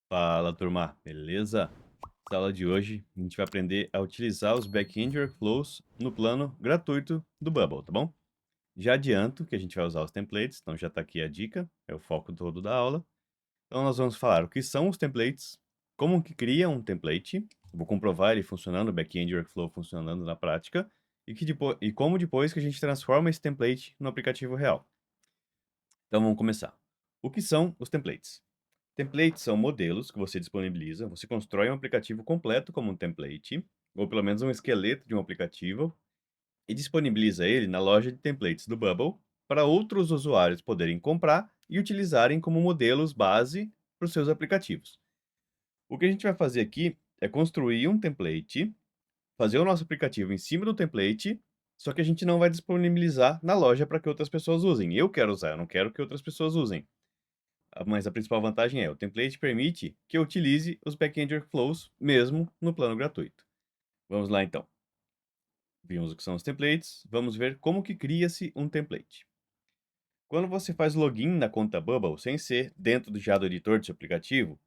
Fala, turma, beleza? Na aula de hoje, a gente vai aprender a utilizar os back-end workflows no plano gratuito do Bubble, tá bom? Já adianto que a gente vai usar os templates, então já está aqui a dica, é o foco todo da aula. Então nós vamos falar o que são os templates, como que cria um template, vou comprovar ele funcionando, o back-end workflow funcionando na prática, e como depois que a gente transforma esse template no aplicativo real. Então vamos começar. O que são os templates? Templates são modelos que você disponibiliza, você constrói um aplicativo completo como um template, ou pelo menos um esqueleto de um aplicativo, e disponibiliza ele na loja de templates do Bubble para outros usuários poderem comprar e utilizarem como modelos base para os seus aplicativos. O que a gente vai fazer aqui é construir um template, fazer o nosso aplicativo em cima do template, só que a gente não vai disponibilizar na loja para que outras pessoas usem. Eu quero usar, eu não quero que outras pessoas usem. Mas a principal vantagem é, o template permite que eu utilize os back-end workflows mesmo no plano gratuito. Vamos lá então. Vimos o que são os templates, vamos ver como que cria-se um template. Quando você faz login na conta Bubble sem ser dentro já do editor do seu aplicativo,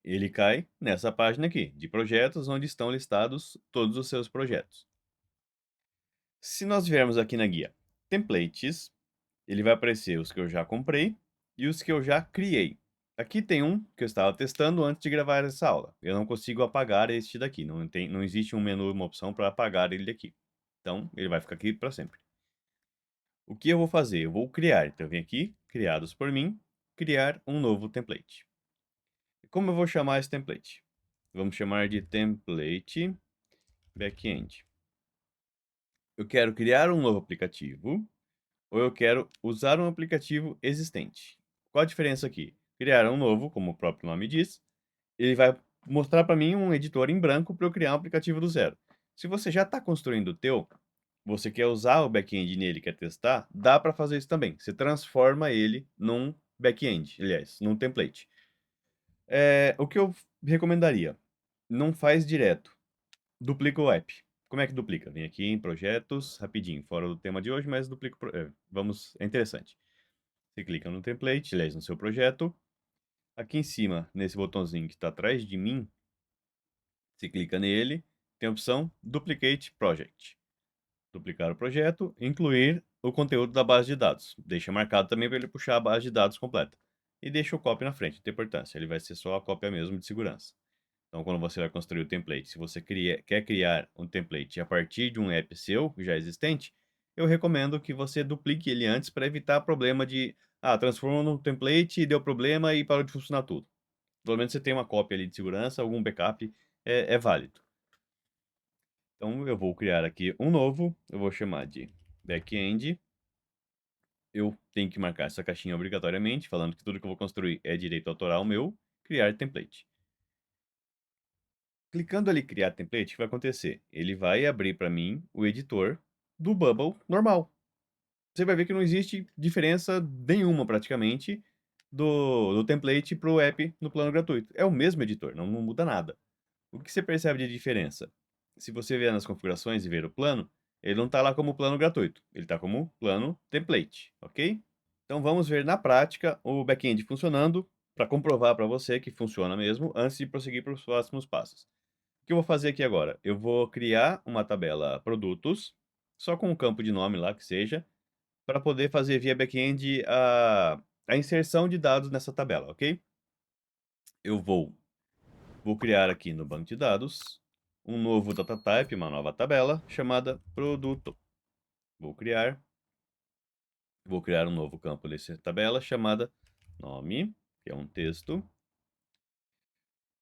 ele cai nessa página aqui, de projetos, onde estão listados todos os seus projetos. Se nós viermos aqui na guia Templates, ele vai aparecer os que eu já comprei e os que eu já criei. Aqui tem um que eu estava testando antes de gravar essa aula. Eu não consigo apagar este daqui, não existe um menu, uma opção para apagar ele daqui. Então, ele vai ficar aqui para sempre. O que eu vou fazer? Eu vou criar. Então, eu venho aqui, criados por mim, criar um novo template. E como eu vou chamar esse template? Vamos chamar de template backend. Eu quero criar um novo aplicativo ou eu quero usar um aplicativo existente. Qual a diferença aqui? Criar um novo, como o próprio nome diz, ele vai mostrar para mim um editor em branco para eu criar um aplicativo do zero. Se você já está construindo o teu, você quer usar o back-end nele, quer testar, dá para fazer isso também. Você transforma ele num back-end, aliás, num template. O que eu recomendaria? Não faz direto. Duplica o app. Como é que duplica? Vem aqui em projetos, rapidinho, fora do tema de hoje, mas duplica. Vamos, é interessante. Você clica no template, aliás, no seu projeto. Aqui em cima, nesse botãozinho que está atrás de mim, você clica nele, tem a opção Duplicate Project. Duplicar o projeto, incluir o conteúdo da base de dados. Deixa marcado também para ele puxar a base de dados completa. E deixa o copy na frente, não tem importância, ele vai ser só a cópia mesmo de segurança. Então, quando você vai construir o template, se você quer criar um template a partir de um app seu, já existente, eu recomendo que você duplique ele antes para evitar problema de, transformou num template e deu problema e parou de funcionar tudo. Pelo menos você tem uma cópia ali de segurança, algum backup é válido. Então, eu vou criar aqui um novo, eu vou chamar de backend. Eu tenho que marcar essa caixinha obrigatoriamente, falando que tudo que eu vou construir é direito autoral meu, criar template. Clicando ali criar template, o que vai acontecer? Ele vai abrir para mim o editor do Bubble normal. Você vai ver que não existe diferença nenhuma praticamente do template para o app no plano gratuito. É o mesmo editor, não muda nada. O que você percebe de diferença? Se você vier nas configurações e ver o plano, ele não está lá como plano gratuito, ele está como plano template, ok? Então vamos ver na prática o back-end funcionando para comprovar para você que funciona mesmo antes de prosseguir para os próximos passos. O que eu vou fazer aqui agora? Eu vou criar uma tabela produtos, só com um campo de nome lá que seja, para poder fazer via back-end a inserção de dados nessa tabela, ok? Eu vou criar aqui no banco de dados um novo data type, uma nova tabela chamada produto. Vou criar, vou criar um novo campo dessa tabela chamada nome, que é um texto,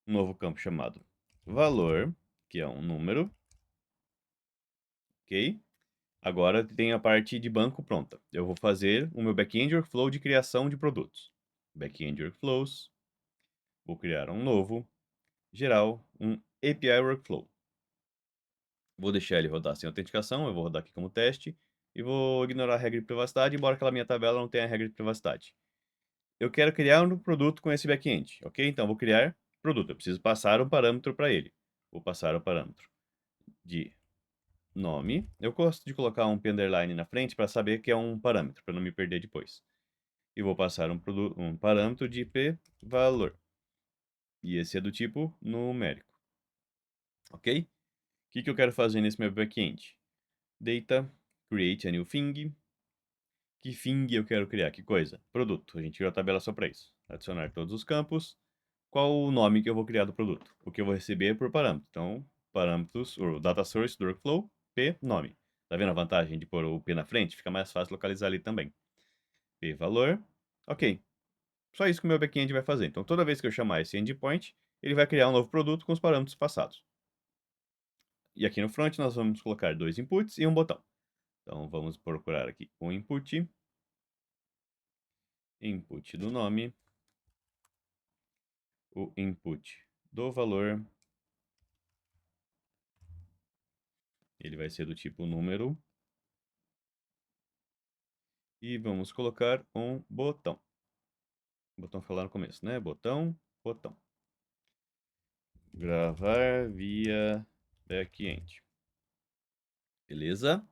um novo campo chamado valor, que é um número, ok? Agora tem a parte de banco pronta. Eu vou fazer o meu back-end workflow de criação de produtos. Back-end workflows, vou criar um novo, geral, um API workflow. Vou deixar ele rodar sem autenticação, eu vou rodar aqui como teste, e vou ignorar a regra de privacidade, embora aquela minha tabela não tenha a regra de privacidade. Eu quero criar um produto com esse back-end, ok? Então, vou criar produto, eu preciso passar um parâmetro para ele. Vou passar o parâmetro de nome. Eu gosto de colocar um underline na frente para saber que é um parâmetro, para não me perder depois. E vou passar um parâmetro de IP valor. E esse é do tipo numérico, ok? O que que eu quero fazer nesse meu back-end? Data, create a new thing. Que thing eu quero criar? Que coisa? Produto. A gente criou a tabela só para isso. Adicionar todos os campos. Qual o nome que eu vou criar do produto? O que eu vou receber por parâmetro. Então, parâmetros, o data source do workflow, P, nome. Tá vendo a vantagem de pôr o P na frente? Fica mais fácil localizar ali também. P, valor. Ok. Só isso que o meu backend vai fazer. Então, toda vez que eu chamar esse endpoint, ele vai criar um novo produto com os parâmetros passados. E aqui no front nós vamos colocar dois inputs e um botão. Então, vamos procurar aqui o input, input do nome, o input do valor. Ele vai ser do tipo número. E vamos colocar um botão. Botão foi lá no começo, né? Botão, botão. Gravar via backend. Beleza?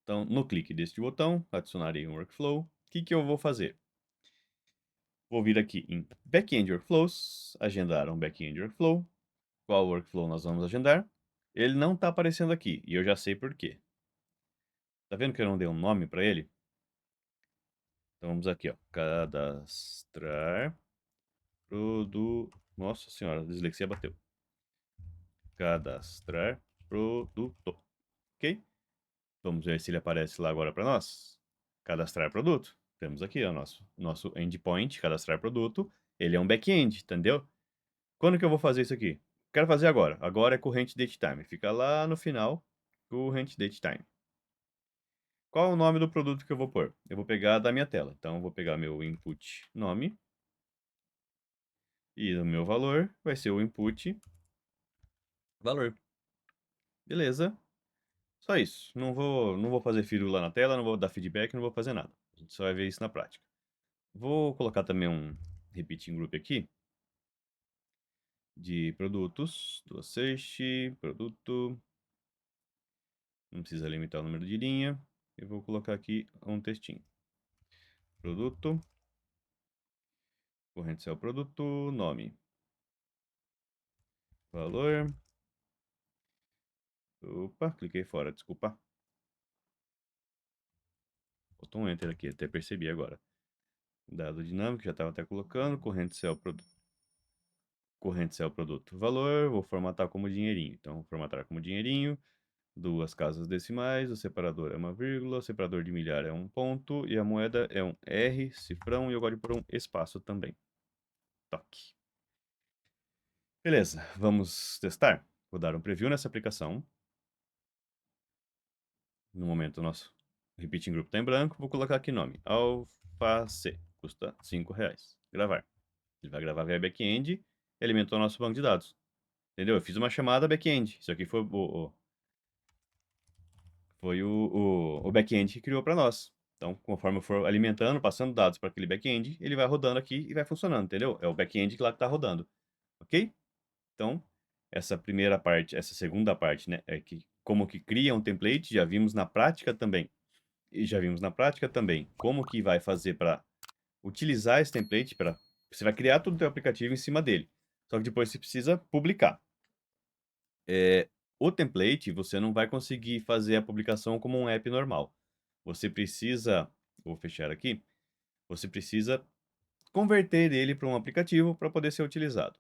Então, no clique deste botão, adicionarei um workflow. O que que eu vou fazer? Vou vir aqui em Backend Workflows, agendar um Backend Workflow. Qual workflow nós vamos agendar? Ele não está aparecendo aqui, e eu já sei por quê. Tá vendo que eu não dei um nome para ele? Então vamos aqui, ó. Cadastrar produto. Nossa senhora, a dislexia bateu. Cadastrar produto. Ok? Vamos ver se ele aparece lá agora para nós. Cadastrar produto. Temos aqui o nosso endpoint, cadastrar produto. Ele é um back-end, entendeu? Quando que eu vou fazer isso aqui? Quero fazer agora. Agora é corrente date time. Fica lá no final, corrente date time. Qual é o nome do produto que eu vou pôr? Eu vou pegar da minha tela. Então, eu vou pegar meu input nome. E o meu valor vai ser o input valor. Beleza. Só isso. Não vou fazer firula na tela, não vou dar feedback, não vou fazer nada. A gente só vai ver isso na prática. Vou colocar também um repeating group aqui de produtos, do search, produto. Não precisa limitar o número de linha. Eu vou colocar aqui um textinho. Produto, corrente céu produto, nome, valor. Opa, cliquei fora, desculpa. Botou um enter aqui, até percebi agora. Dado dinâmico, já estava até colocando, corrente céu produto, valor, vou formatar como dinheirinho. Então, vou formatar como dinheirinho, duas casas decimais, o separador é uma vírgula, o separador de milhar é um ponto e a moeda é um R, cifrão, e eu gosto de pôr um espaço também. Toque. Beleza, vamos testar. Vou dar um preview nessa aplicação. No momento, o nosso repeating group está em branco. Vou colocar aqui nome. Alface. Custa R$ 5. Gravar. Ele vai gravar via back-end. Alimentou o nosso banco de dados. Entendeu? Eu fiz uma chamada back-end. Isso aqui foi o back-end que criou para nós. Então, conforme eu for alimentando, passando dados para aquele back-end, ele vai rodando aqui e vai funcionando, entendeu? É o back-end que lá que está rodando. Ok? Então, essa primeira parte, essa segunda parte, né, é que como que cria um template, já vimos na prática também. E já vimos na prática também como que vai fazer para utilizar esse template para você vai criar todo o teu aplicativo em cima dele. Só que depois você precisa publicar. O template você não vai conseguir fazer a publicação como um app normal. Você precisa, vou fechar aqui, você precisa converter ele para um aplicativo para poder ser utilizado.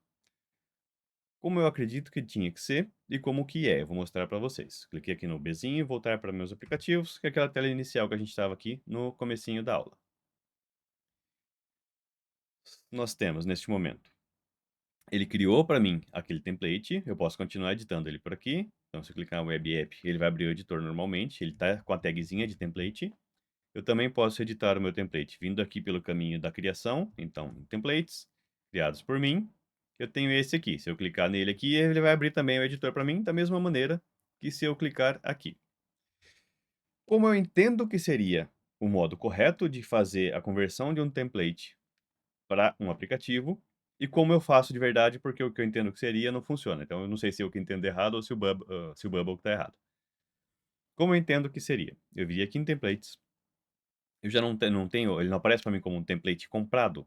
Como eu acredito que tinha que ser e como que é, eu vou mostrar para vocês. Cliquei aqui no Bzinho, voltar para meus aplicativos, que é aquela tela inicial que a gente estava aqui no comecinho da aula. Nós temos neste momento. Ele criou para mim aquele template, eu posso continuar editando ele por aqui. Então, se eu clicar no Web App, ele vai abrir o editor normalmente, ele está com a tagzinha de template. Eu também posso editar o meu template vindo aqui pelo caminho da criação, então, em templates, criados por mim. Eu tenho esse aqui, se eu clicar nele aqui, ele vai abrir também o editor para mim, da mesma maneira que se eu clicar aqui. Como eu entendo que seria o modo correto de fazer a conversão de um template para um aplicativo e como eu faço de verdade, porque o que eu entendo que seria não funciona. Então eu não sei se eu que entendo errado ou se o Bubble está errado. Como eu entendo que seria? Eu viria aqui em templates. Eu já não tenho, ele não aparece para mim como um template comprado.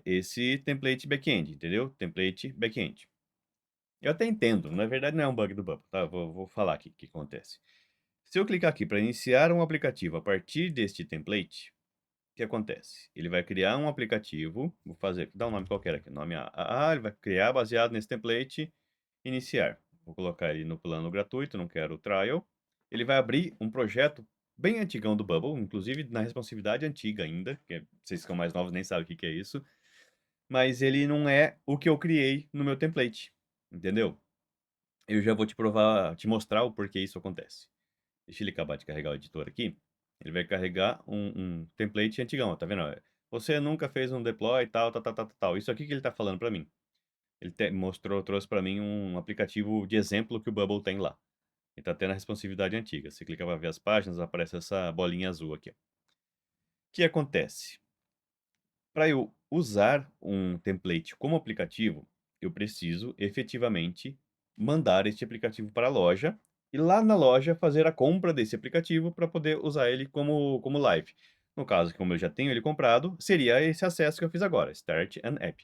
esse template back-end, entendeu? Template back-end. Eu até entendo, na verdade não é um bug do Bubble, tá? Vou falar aqui o que acontece. Se eu clicar aqui para iniciar um aplicativo a partir deste template, o que acontece? Ele vai criar um aplicativo, vou fazer, dá um nome qualquer aqui, nome AAA, ele vai criar baseado nesse template, iniciar. Vou colocar ele no plano gratuito, não quero o trial. Ele vai abrir um projeto bem antigão do Bubble, inclusive na responsividade antiga ainda, que vocês que são mais novos nem sabem o que é isso, mas ele não é o que eu criei no meu template, entendeu? Eu já vou te provar, te mostrar o porquê isso acontece. Deixa ele acabar de carregar o editor aqui. Ele vai carregar um template antigão, tá vendo? Você nunca fez um deploy, tal, tal, tal, tal, tal. Isso aqui que ele tá falando para mim. Ele mostrou, trouxe para mim um aplicativo de exemplo que o Bubble tem lá. Ele tá tendo a responsividade antiga. Você clica para ver as páginas, aparece essa bolinha azul aqui, ó. O que acontece? Para eu usar um template como aplicativo, eu preciso efetivamente mandar este aplicativo para a loja e lá na loja fazer a compra desse aplicativo para poder usar ele como live. No caso, como eu já tenho ele comprado, seria esse acesso que eu fiz agora, Start an App.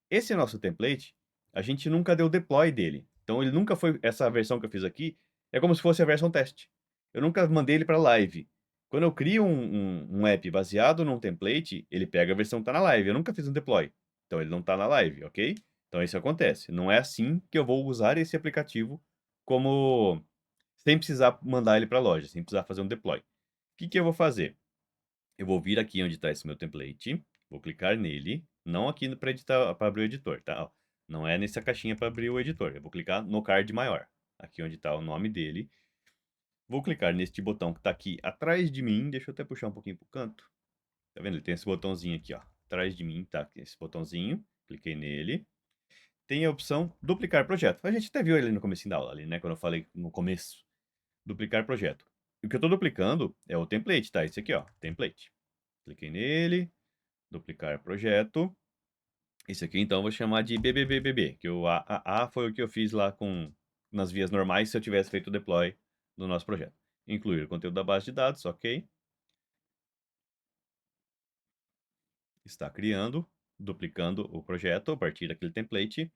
Esse nosso template, a gente nunca deu deploy dele. Então ele nunca foi essa versão que eu fiz aqui, é como se fosse a versão teste. Eu nunca mandei ele para live. Quando eu crio um app baseado num template, ele pega a versão que tá na live. Eu nunca fiz um deploy. Então ele não tá na live, ok? Então isso acontece. Não é assim que eu vou usar esse aplicativo como sem precisar mandar ele para a loja, sem precisar fazer um deploy. O que que eu vou fazer? Eu vou vir aqui onde está esse meu template, vou clicar nele, não aqui para editar, para abrir o editor, tá? Ó, não é nessa caixinha para abrir o editor. Eu vou clicar no card maior, aqui onde está o nome dele. Vou clicar neste botão que está aqui atrás de mim. Deixa eu até puxar um pouquinho para o canto. Tá vendo? Ele tem esse botãozinho aqui, ó. Atrás de mim tá esse botãozinho. Cliquei nele. Tem a opção duplicar projeto. A gente até viu ele no começo da aula ali, né? Quando eu falei no começo. Duplicar projeto. O que eu estou duplicando é o template, tá? Esse aqui, ó. Template. Cliquei nele. Duplicar projeto. Esse aqui, então, eu vou chamar de BBBBB, que o AAA foi o que eu fiz lá nas vias normais se eu tivesse feito o deploy do nosso projeto. Incluir o conteúdo da base de dados, ok. Está criando, duplicando o projeto a partir daquele template.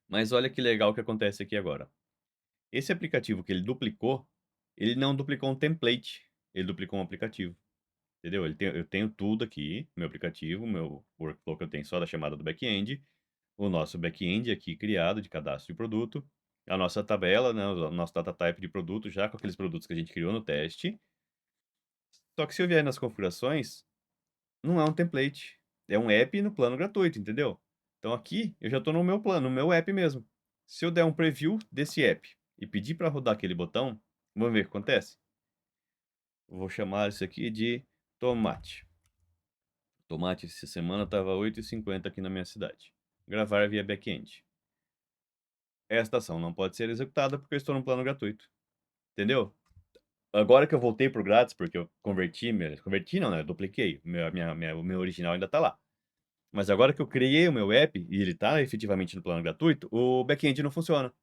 Mas olha que legal que acontece aqui agora. Esse aplicativo que ele duplicou, ele não duplicou um template, ele duplicou um aplicativo. Entendeu? Eu tenho tudo aqui, meu aplicativo, meu workflow que eu tenho só da chamada do back-end, o nosso back-end aqui criado de cadastro de produto, a nossa tabela, né, o nosso data type de produto, já com aqueles produtos que a gente criou no teste. Só que se eu vier nas configurações, não é um template, é um app no plano gratuito, entendeu? Então aqui eu já estou no meu plano, no meu app mesmo. Se eu der um preview desse app e pedir para rodar aquele botão, vamos ver o que acontece. Vou chamar isso aqui de tomate. Tomate essa semana estava 8,50 aqui na minha cidade. Gravar via back-end. Esta ação não pode ser executada porque eu estou no plano gratuito. Entendeu? Agora que eu voltei pro grátis, porque eu converti não, né? Eu dupliquei. O meu original ainda tá lá. Mas agora que eu criei o meu app e ele tá efetivamente no plano gratuito, o back-end não funciona.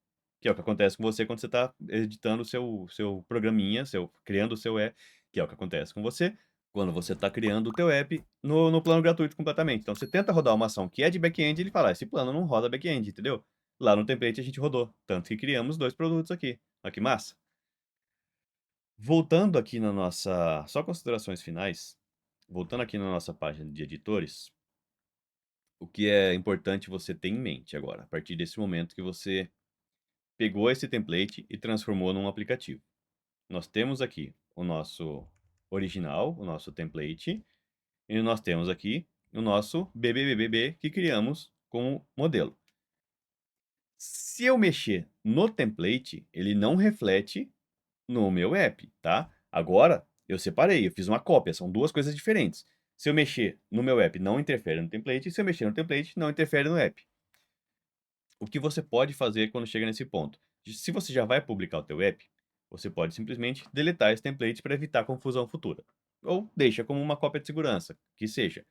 Que é o que acontece com você quando você está editando o seu programinha, criando o seu app, que é o que acontece com você quando você está criando o teu app no plano gratuito completamente. Então você tenta rodar uma ação que é de back-end, ele fala: esse plano não roda back-end, entendeu? Lá no template a gente rodou, tanto que criamos 2 produtos aqui. Olha que massa. Voltando aqui na nossa só considerações finais, voltando aqui na nossa página de editores, o que é importante você ter em mente agora, a partir desse momento que você pegou esse template e transformou num aplicativo. Nós temos aqui o nosso original, o nosso template, e nós temos aqui o nosso BBBBB que criamos como modelo. Se eu mexer no template, ele não reflete no meu app, tá? Agora, eu separei, eu fiz uma cópia, são duas coisas diferentes. Se eu mexer no meu app, não interfere no template, se eu mexer no template, não interfere no app. O que você pode fazer quando chega nesse ponto? Se você já vai publicar o teu app, você pode simplesmente deletar esse template para evitar confusão futura. Ou deixa como uma cópia de segurança, que seja.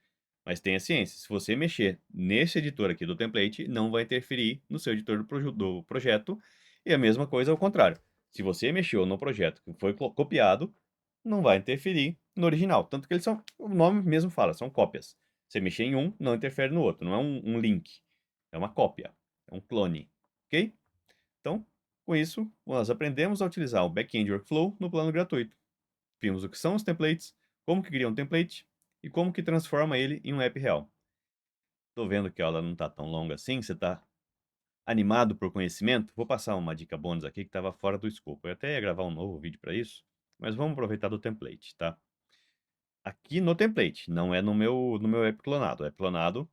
Mas tenha ciência, se você mexer nesse editor aqui do template, não vai interferir no seu editor do projeto. E a mesma coisa ao contrário. Se você mexeu no projeto que foi copiado, não vai interferir no original. Tanto que eles são, o nome mesmo fala, são cópias. Você mexer em um, não interfere no outro. Não é um link. É uma cópia. É um clone. Ok? Então, com isso, nós aprendemos a utilizar o Backend Workflow no plano gratuito. Vimos o que são os templates, como que cria um template e como que transforma ele em um app real. Tô vendo que a aula não está tão longa assim, você está animado por conhecimento? Vou passar uma dica bônus aqui que estava fora do escopo. Eu até ia gravar um novo vídeo para isso, mas vamos aproveitar do template, tá? Aqui no template, não é no meu app clonado. O app clonado,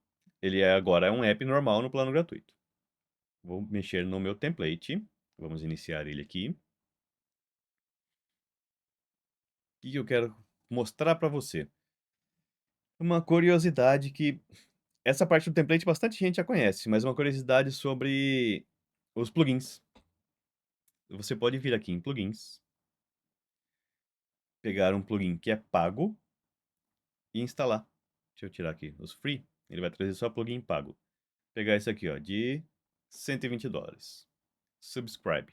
agora é um app normal no plano gratuito. Vou mexer no meu template. Vamos iniciar ele aqui. O que eu quero mostrar para você? Uma curiosidade que essa parte do template bastante gente já conhece, mas uma curiosidade sobre os plugins. Você pode vir aqui em plugins, pegar um plugin que é pago e instalar. Deixa eu tirar aqui os free, ele vai trazer só plugin pago. Pegar esse aqui, ó, de $120. Subscribe.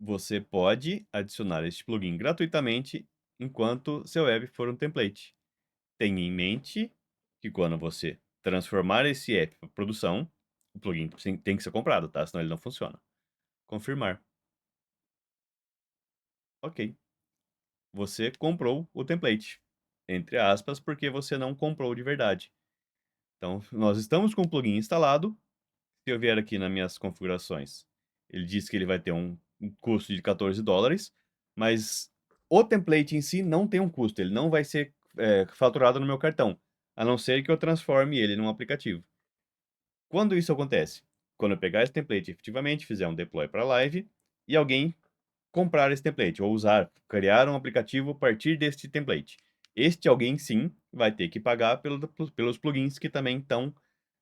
Você pode adicionar este plugin gratuitamente enquanto seu app for um template. Tenha em mente que quando você transformar esse app para produção, o plugin tem que ser comprado, tá? Senão ele não funciona. Confirmar. Ok. Você comprou o template. Entre aspas, porque você não comprou de verdade. Então, nós estamos com o plugin instalado. Se eu vier aqui nas minhas configurações, ele diz que ele vai ter um custo de $14, mas o template em si não tem um custo, ele não vai ser faturado no meu cartão, a não ser que eu transforme ele num aplicativo. Quando isso acontece? Quando eu pegar esse template efetivamente, fizer um deploy para live e alguém comprar esse template ou criar um aplicativo a partir deste template. Este alguém sim vai ter que pagar pelos plugins que também estão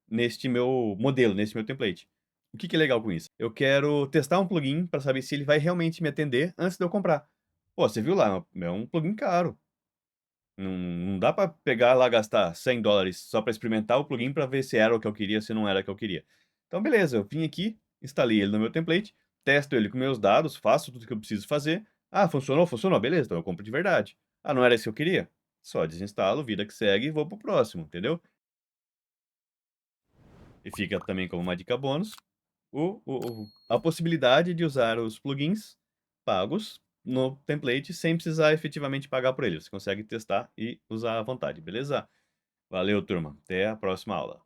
neste meu modelo, nesse meu template. O que é legal com isso? Eu quero testar um plugin para saber se ele vai realmente me atender antes de eu comprar. Pô, você viu lá, é um plugin caro. Não dá para pegar lá gastar $100 só para experimentar o plugin para ver se era o que eu queria, se não era o que eu queria. Então, beleza, eu vim aqui, instalei ele no meu template, testo ele com meus dados, faço tudo que eu preciso fazer. Ah, funcionou? Funcionou, beleza, então eu compro de verdade. Ah, não era isso que eu queria? Só desinstalo, vida que segue e vou pro próximo, entendeu? E fica também como uma dica bônus a possibilidade de usar os plugins pagos no template sem precisar efetivamente pagar por eles. Você consegue testar e usar à vontade, beleza? Valeu, turma. Até a próxima aula.